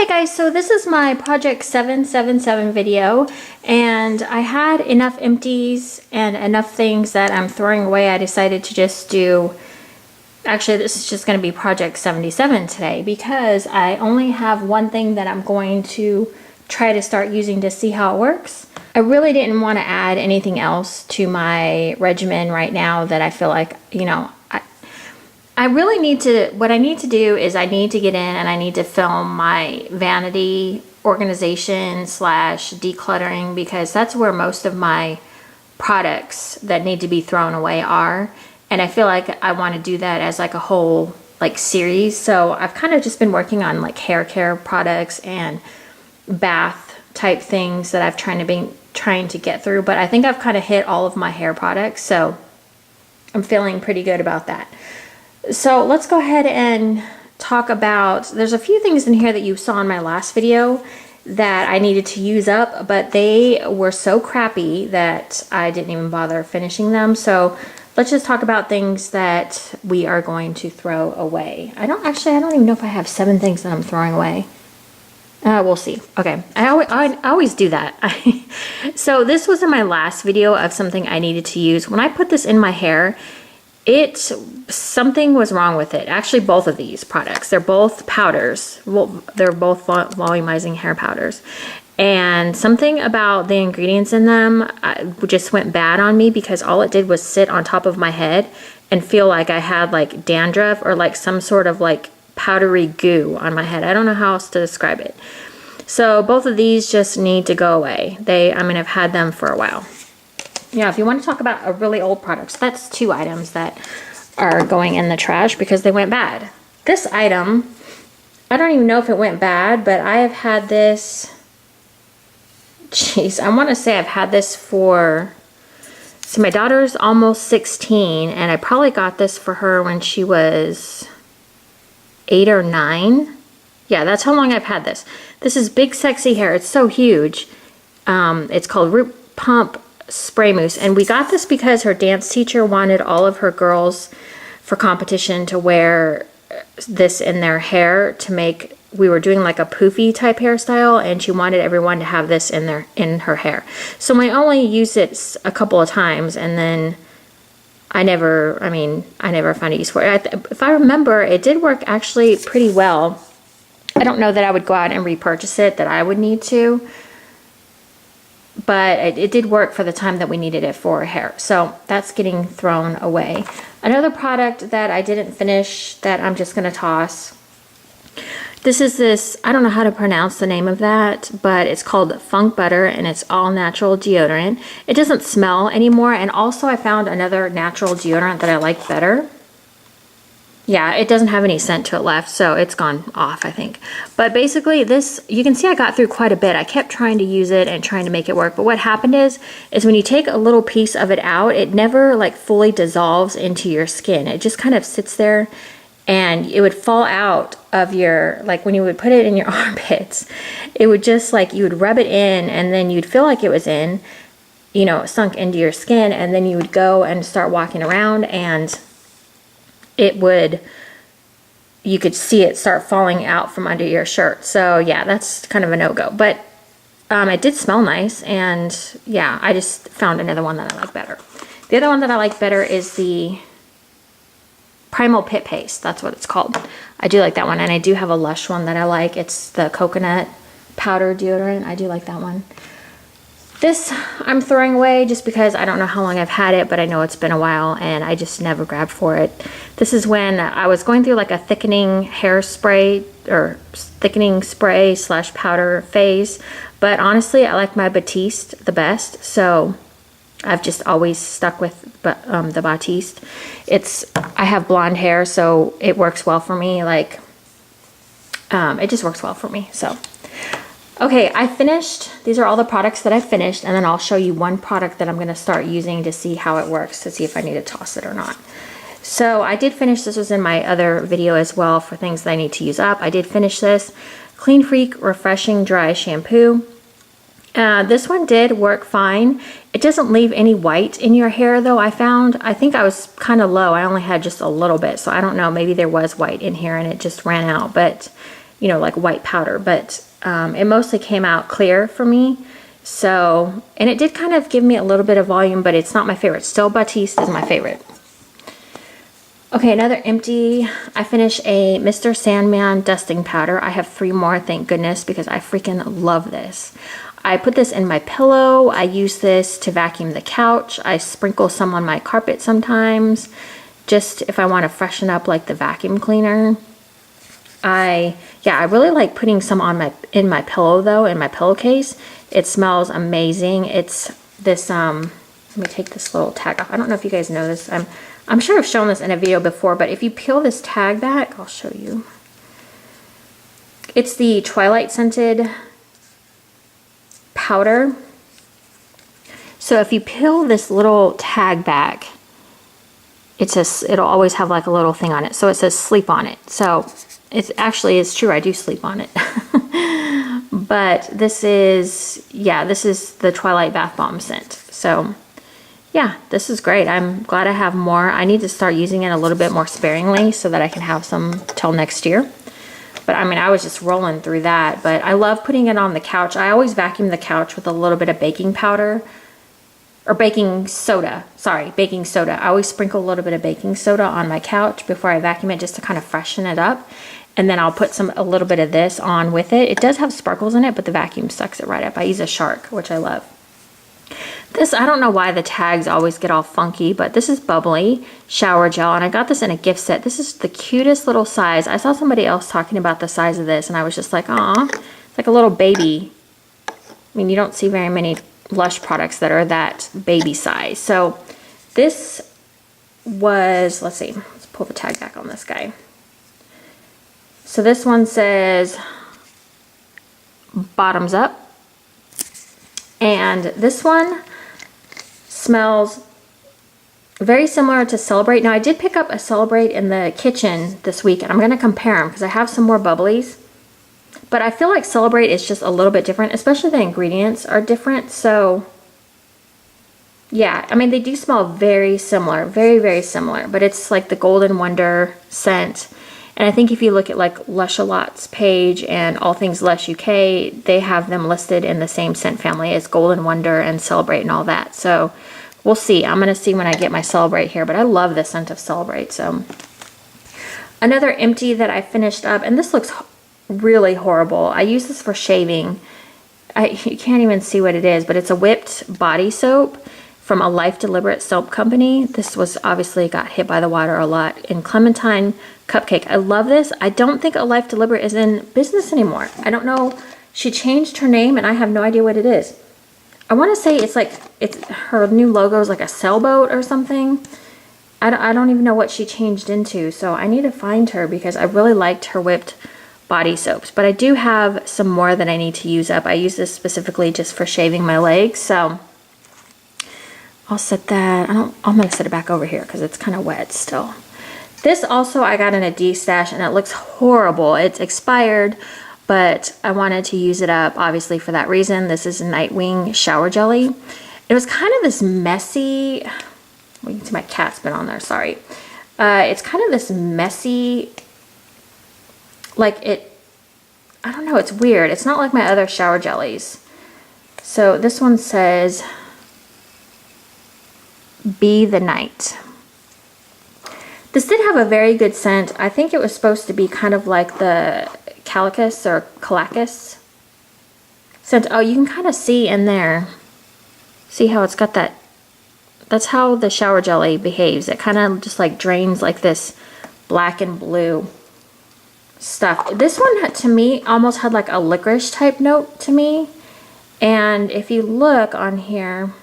Hey guys, so this is my Project 777 video, and I had enough empties and enough things that I'm throwing away. I decided to just do, actually this is just going to be Project 77 today, because I only have one thing that I'm going to try to start using to see how it works. I really didn't want to add anything else to my regimen right now that I feel like, you know, I really need to, what I need to do is I need to get in and I need to film my vanity organization slash decluttering, because that's where most of my products that need to be thrown away are. And I feel like I want to do that as like a whole like series. So I've kind of just been working on like hair care products and bath type things that I've trying to get through, but I think I've kind of hit all of my hair products. So I'm feeling pretty good about that. So let's go ahead and talk about, there's a few things in here that you saw in my last video that I needed to use up, but they were so crappy that I didn't even bother finishing them. So let's just talk about things that we are going to throw away. I don't even know if I have 7 things that I'm throwing away. We'll see. Okay, I always do that. So this was in my last video of something I needed to use. When I put this in my hair, something was wrong with it. Actually, both of these products, they're both powders. Well, they're both volumizing hair powders. And something about the ingredients in them just went bad on me, because all it did was sit on top of my head and feel like I had like dandruff or like some sort of like powdery goo on my head. I don't know how else to describe it. So both of these just need to go away. I've had them for a while. Yeah, if you want to talk about a really old product, so that's 2 items that are going in the trash because they went bad. This item, I don't even know if it went bad, but I have had this, I want to say I've had this for, so my daughter's almost 16, and I probably got this for her when she was 8 or 9. Yeah, that's how long I've had this. This is Big Sexy Hair. It's so huge. It's called Root Pump Spray Mousse, and we got this because her dance teacher wanted all of her girls for competition to wear this in their hair to make, we were doing like a poofy type hairstyle, and she wanted everyone to have this in her hair. So I only used it a couple of times, and then I never found a use for it. If I remember, it did work actually pretty well. I don't know that I would go out and repurchase it, that I would need to, but it did work for the time that we needed it for hair. So that's getting thrown away. Another product that I didn't finish that I'm just going to toss. This is this, I don't know how to pronounce the name of that, but it's called Funk Butter, and it's all natural deodorant. It doesn't smell anymore, and also I found another natural deodorant that I like better. Yeah, it doesn't have any scent to it left, so it's gone off, I think. But basically this, you can see I got through quite a bit. I kept trying to use it and trying to make it work, but what happened is when you take a little piece of it out, it never like fully dissolves into your skin. It just kind of sits there, and it would fall out of your, like when you would put it in your armpits, it would just like, you would rub it in, and then you'd feel like it was in, you know, sunk into your skin, and then you would go and start walking around, and you could see it start falling out from under your shirt. So yeah, that's kind of a no-go. But it did smell nice, and yeah, I just found another one that I like better. The other one that I like better is the Primal Pit Paste. That's what it's called. I do like that one, and I do have a Lush one that I like. It's the coconut powder deodorant. I do like that one. This I'm throwing away just because I don't know how long I've had it, but I know it's been a while, and I just never grabbed for it. This is when I was going through like a thickening hairspray or thickening spray slash powder phase, but honestly I like my Batiste the best, so I've just always stuck with the Batiste. I have blonde hair, so it works well for me. Like it just works well for me. So okay, I finished, these are all the products that I finished, and then I'll show you one product that I'm going to start using to see how it works, to see if I need to toss it or not. So I did finish, this was in my other video as well for things that I need to use up. I did finish this Clean Freak Refreshing Dry Shampoo. This one did work fine. It doesn't leave any white in your hair though, I found. I think I was kind of low. I only had just a little bit, so I don't know, maybe there was white in here and it just ran out, but you know, like white powder, but it mostly came out clear for me. So, and it did kind of give me a little bit of volume, but it's not my favorite. Still Batiste is my favorite. Okay, another empty. I finished a Mr. Sandman dusting powder. I have 3 more, thank goodness, because I freaking love this. I put this in my pillow. I use this to vacuum the couch. I sprinkle some on my carpet sometimes, just if I want to freshen up like the vacuum cleaner. I really like putting some on in my pillow though, in my pillowcase. It smells amazing. It's this let me take this little tag off. I don't know if you guys know this. I'm sure I've shown this in a video before, but if you peel this tag back, I'll show you. It's the Twilight scented powder. So if you peel this little tag back, it'll always have like a little thing on it. So it says sleep on it. So it's true, I do sleep on it. But this is the Twilight Bath Bomb scent. So yeah, this is great. I'm glad I have more. I need to start using it a little bit more sparingly so that I can have some till next year. But I mean, I was just rolling through that. But I love putting it on the couch. I always vacuum the couch with a little bit of baking powder. Or baking soda. Sorry, baking soda. I always sprinkle a little bit of baking soda on my couch before I vacuum it, just to kind of freshen it up. And then I'll put a little bit of this on with it. It does have sparkles in it, but the vacuum sucks it right up. I use a Shark, which I love. This, I don't know why the tags always get all funky, but this is Bubbly Shower Gel, and I got this in a gift set. This is the cutest little size. I saw somebody else talking about the size of this, and I was just like, aw, it's like a little baby. I mean, you don't see very many Lush products that are that baby size. So this was, let's see, let's pull the tag back on this guy. So this one says bottoms up, and this one smells very similar to Celebrate. Now I did pick up a Celebrate in the kitchen this week, and I'm going to compare them because I have some more Bubblies. But I feel like Celebrate is just a little bit different, especially the ingredients are different. So yeah, I mean, they do smell very similar, very, very similar, but it's like the Golden Wonder scent. And I think if you look at like Lush-A-Lot's page and All Things Lush UK, they have them listed in the same scent family as Golden Wonder and Celebrate and all that. So we'll see. I'm going to see when I get my Celebrate here, but I love the scent of Celebrate. So another empty that I finished up, and this looks really horrible. I use this for shaving. You can't even see what it is, but it's a whipped body soap from a Life Deliberate soap company. This was obviously got hit by the water a lot in Clementine Cupcake. I love this. I don't think a Life Deliberate is in business anymore. I don't know. She changed her name and I have no idea what it is. I want to say it's her new logo is like a sailboat or something. I don't even know what she changed into, so I need to find her because I really liked her whipped body soaps. But I do have some more that I need to use up. I use this specifically just for shaving my legs, so I'll set that. I'm going to set it back over here because it's kind of wet still. This also I got in a D-stash and it looks horrible. It's expired, but I wanted to use it up obviously for that reason. This is Nightwing Shower Jelly. It was kind of this messy, well, you can see my cat's been on there, sorry. It's kind of this messy, like I don't know, it's weird. It's not like my other shower jellies. So this one says, Be the Night. This did have a very good scent. I think it was supposed to be kind of like the Calicus or Calacus scent. Oh, you can kind of see in there. See how it's got that. That's how the shower jelly behaves. It kind of just like drains like this black and blue stuff. This one to me almost had like a licorice type note to me. And if you look on here,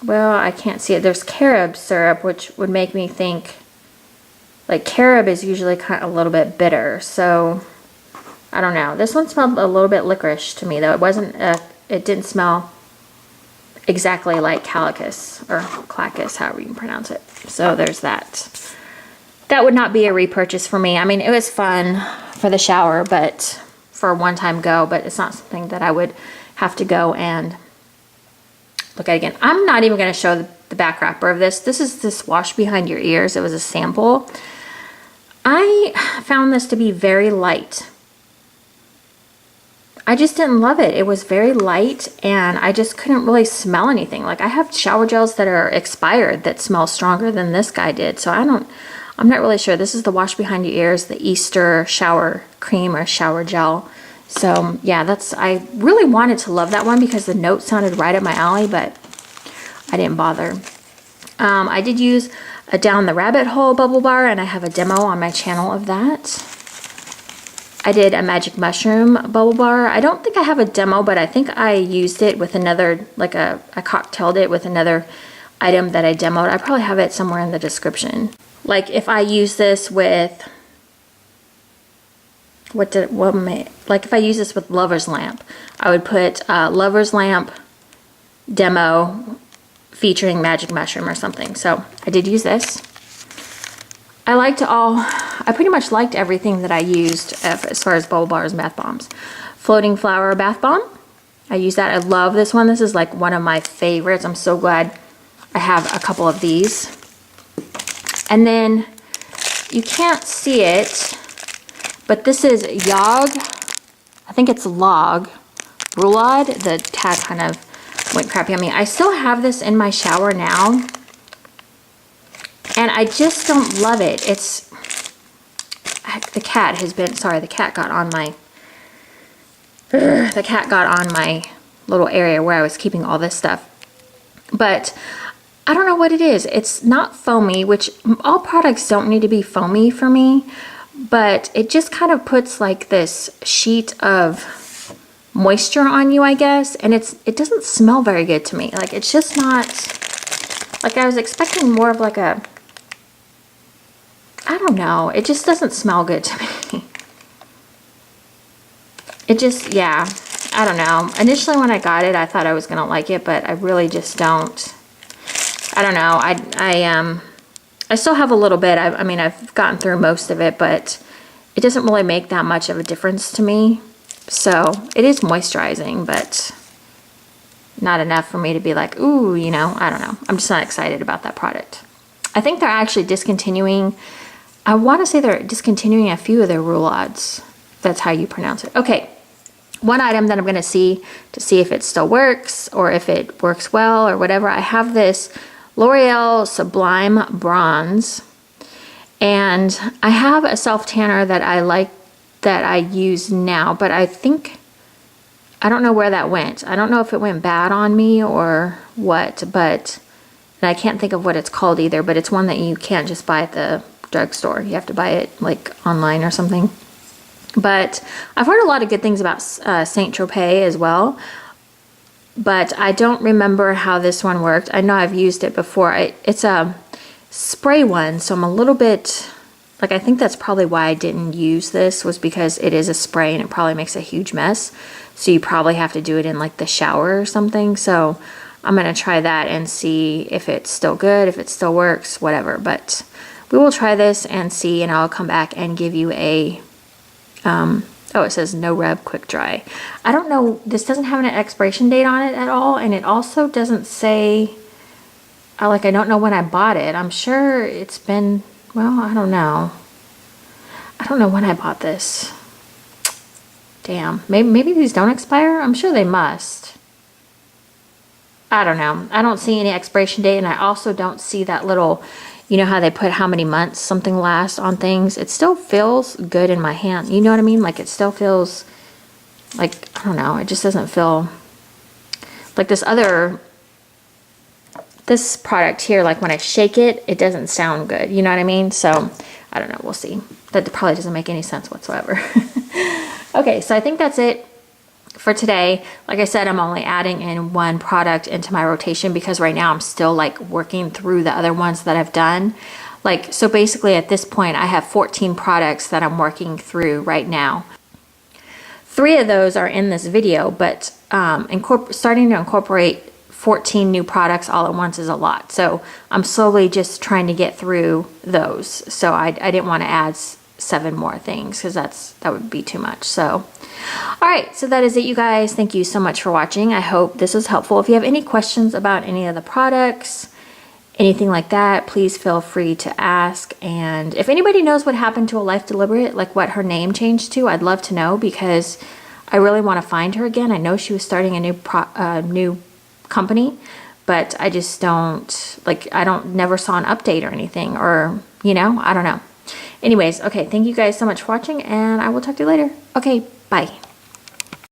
well, I can't see it. There's carob syrup, which would make me think, like carob is usually kind of a little bit bitter. So, I don't know. This one smelled a little bit licorice to me, though. It didn't smell exactly like Calicus, or Clacus, however you can pronounce it. So, there's that. That would not be a repurchase for me. I mean, it was fun for the shower, but for a one-time go, but it's not something that I would have to go and look at again. I'm not even going to show the back wrapper of this. This is this wash behind your ears. It was a sample. I found this to be very light. I just didn't love it. It was very light and I just couldn't really smell anything. Like I have shower gels that are expired that smell stronger than this guy did. So I'm not really sure. This is the Wash Behind Your Ears, the Easter shower cream or shower gel. So yeah, I really wanted to love that one because the note sounded right up my alley, but I didn't bother. I did use a Down the Rabbit Hole bubble bar, and I have a demo on my channel of that. I did a Magic Mushroom bubble bar. I don't think I have a demo, but I think I used it with another, like I cocktailed it with another item that I demoed. I probably have it somewhere in the description. Like if I use this with, like if I use this with Lover's Lamp, I would put Lover's Lamp demo featuring Magic Mushroom or something. So I did use this. I pretty much liked everything that I used as far as bubble bars and bath bombs. Floating Flower Bath Bomb. I use that. I love this one. This is like one of my favorites. I'm so glad I have a couple of these. And then you can't see it, but this is Yog. I think it's Log Roulade. The tag kind of went crappy on me. I still have this in my shower now. And I just don't love it. The cat got on my little area where I was keeping all this stuff. But I don't know what it is. It's not foamy, which all products don't need to be foamy for me. But it just kind of puts like this sheet of moisture on you, I guess. And it doesn't smell very good to me. Like it's just not, like I was expecting more of like a, I don't know. It just doesn't smell good to me. It just, yeah, I don't know. Initially when I got it, I thought I was going to like it, but I really just don't. I don't know. I still have a little bit. I mean, I've gotten through most of it, but it doesn't really make that much of a difference to me. So it is moisturizing, but not enough for me to be like, ooh, you know, I don't know. I'm just not excited about that product. I think they're actually discontinuing, I want to say they're discontinuing a few of their roulades. That's how you pronounce it. Okay, one item that I'm going to see if it still works or if it works well or whatever. I have this L'Oreal Sublime Bronze, and I have a self tanner that I like that I use now, but I don't know where that went. I don't know if it went bad on me or what, but and I can't think of what it's called either, but it's one that you can't just buy at the drugstore. You have to buy it like online or something. But I've heard a lot of good things about Saint Tropez as well, but I don't remember how this one worked. I know I've used it before. It's a spray one, so I'm a little bit, like I think that's probably why I didn't use this, was because it is a spray and it probably makes a huge mess. So you probably have to do it in like the shower or something. So I'm going to try that and see if it's still good, if it still works, whatever. But we will try this and see, and I'll come back and give you a, oh, it says no rub, quick dry. I don't know, this doesn't have an expiration date on it at all, and it also doesn't say, I don't know when I bought it. I'm sure it's been, well, I don't know. I don't know when I bought this. Damn, maybe these don't expire? I'm sure they must. I don't know. I don't see any expiration date, and I also don't see that little, you know how they put how many months something lasts on things? It still feels good in my hand. You know what I mean? Like it still feels like, I don't know, it just doesn't feel like this product here, like when I shake it, it doesn't sound good. You know what I mean? So I don't know. We'll see. That probably doesn't make any sense whatsoever. Okay, so I think that's it for today. Like I said, I'm only adding in one product into my rotation because right now I'm still like working through the other ones that I've done. Like, so basically at this point I have 14 products that I'm working through right now. 3 of those are in this video, but starting to incorporate 14 new products all at once is a lot. So I'm slowly just trying to get through those. So I didn't want to add 7 more things because that would be too much. So all right, so that is it, you guys. Thank you so much for watching. I hope this was helpful. If you have any questions about any of the products, anything like that, please feel free to ask. And if anybody knows what happened to a life deliberate, like what her name changed to, I'd love to know, because I really want to find her again. I know she was starting a new company, but I just don't, like, never saw an update or anything, or, you know, I don't know. Anyways, okay, thank you guys so much for watching, and I will talk to you later. Okay, bye.